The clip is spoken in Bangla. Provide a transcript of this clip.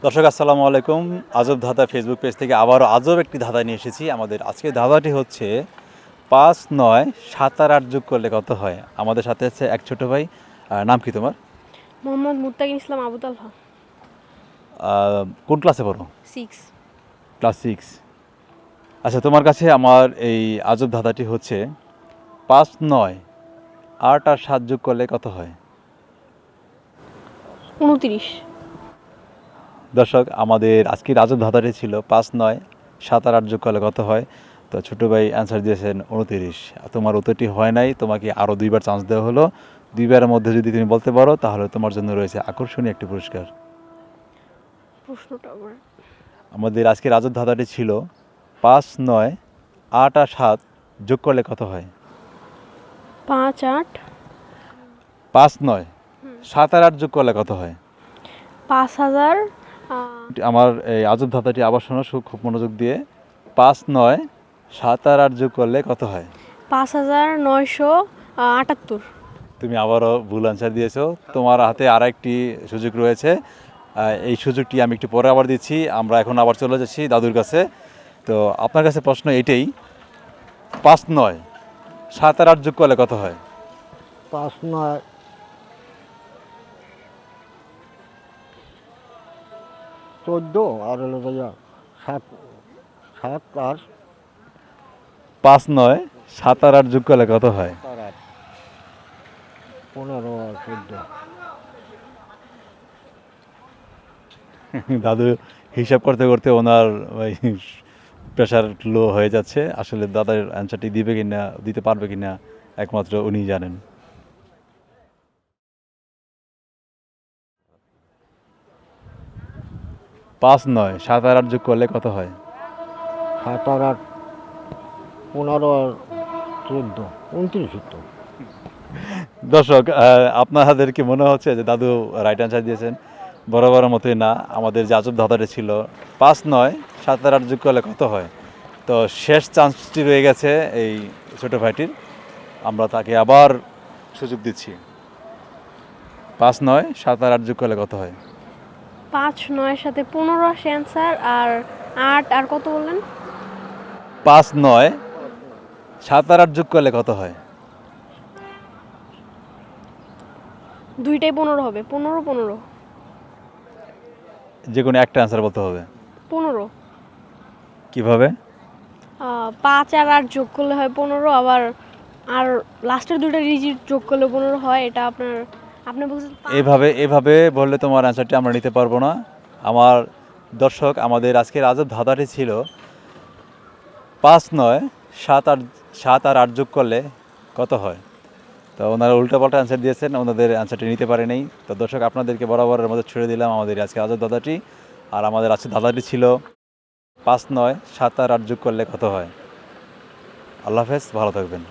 দর্শক আসসালামু আলাইকুম। আজব ধাঁধা ফেসবুক পেজ থেকে আবারও আজব একটি ধাঁধা নিয়ে এসেছি। আমাদের আজকের ধাঁধাটি হচ্ছে ৫, ৯, ৭ আর ৮ যোগ করলে কত হয়? আমাদের সাথে আছে এক ছোট ভাই। নাম কি তোমার? মোহাম্মদ মুত্তাকিন ইসলাম আবু তালহা। কোন ক্লাসে পড়ো? 6। ক্লাস 6। আচ্ছা, তোমার কাছে আমার এই আজব ধাঁধাটি হচ্ছে ৫, ৯, ৮ আর ৭ যোগ করলে কত হয়? 29। দর্শক, আমাদের আজকের আজব ধাঁধাটি ছিল ৫, ৯, ৭ আর ৮ যোগ করলে কত হয়? তো ছোটো ভাই অ্যান্সার দিয়েছেন 29। তোমার উত্তরটি হয় নাই, তোমাকে আরও 2বার চান্স দেওয়া হলো। 2বারের মধ্যে যদি তুমি বলতে পারো তাহলে তোমার জন্য রয়েছে আকর্ষণীয় একটি পুরস্কার। প্রশ্নটা আবার আমাদের আজকের আজব ধাঁধাটি ছিল ৫, ৯, ৮ আর ৭ যোগ করলে কত হয়? 5, 8, ৫, ৯, ৭ আর ৮ যোগ করলে কত হয়? 5000, আমার এই আজব ধাঁধাটি আবার শোনো খুব মনোযোগ দিয়ে। ৫, ৯, ৭ আর ৮ যোগ করলে কত হয়? 5978। তুমি আবারও ভুল অ্যান্সার দিয়েছো। তোমার হাতে আর একটি সুযোগ রয়েছে। এই সুযোগটি আমি একটু পরে আবার দিচ্ছি। আমরা এখন আবার চলে যাচ্ছি দাদুর কাছে। তো আপনার কাছে প্রশ্ন এটাই, ৫, ৯, ৭ আর ৮ যোগ করলে কত হয়? 5, 9, 14 আর হলো ভাইয়া 7, 7 আর ৫, ৯, ৭ আর ৮ যোগ করলে কত হয়? 8, 15 আর 14। দাদু হিসাব করতে করতে ওনার প্রেশার লো হয়ে যাচ্ছে। আসলে দাদার অ্যান্সারটি দিবে কিনা, দিতে পারবে কিনা একমাত্র উনিই জানেন। ৫, ৯, ৭ আর ৮ যোগ করলে কত হয়? 7 আর 8, 15 আর 14, 29 তো। দর্শক, আপনাদেরকে মনে হচ্ছে যে দাদু রাইট অ্যান্সার দিয়েছেন? বরাবরের মতোই না। আমাদের যে আজব ধাঁধাটা ছিল ৫, ৯, ৭ আর ৮ যোগ করলে কত হয়? তো শেষ চান্সটি রয়ে গেছে এই ছোটো ভাইটির। আমরা তাকে আবার সুযোগ দিচ্ছি। ৫, ৯, ৭ আর ৮ যোগ করলে কত হয়? 5, 9 সাথে 15 আসে অ্যান্সার, আর 8 আর কত বললেন? ৫, ৯, ৭ আর ৮ যোগ করলে কত হয়? দুইটাই 15 হবে। 15, 15, যে কোনো একটা অ্যান্সার বলতে হবে। 15। কিভাবে? 5 আর 8 যোগ করলে হয় 15, আবার আর লাস্টের দুইটা ডিজিট যোগ করলে 15 হয়। এটা আপনি বলছেন এভাবে বললে তোমার অ্যান্সারটি আমরা নিতে পারবো না। আমার দর্শক, আমাদের আজকের আজব ধাঁধাটি ছিল ৫, ৯, ৭ আর ৮ যোগ করলে কত হয়? তো ওনারা উল্টাপাল্টা অ্যান্সার দিয়েছেন, ওনাদের অ্যান্সারটি নিতে পারে নাই। তো দর্শক, আপনাদেরকে বরাবরের মধ্যে ছুড়ে দিলাম আমাদের আজকে আজব ধাঁধাটি। আর আমাদের আজকে ধাঁধাটি ছিল ৫, ৯, ৭ আর ৮ যোগ করলে কত হয়? আল্লাহ হাফেজ, ভালো থাকবেন।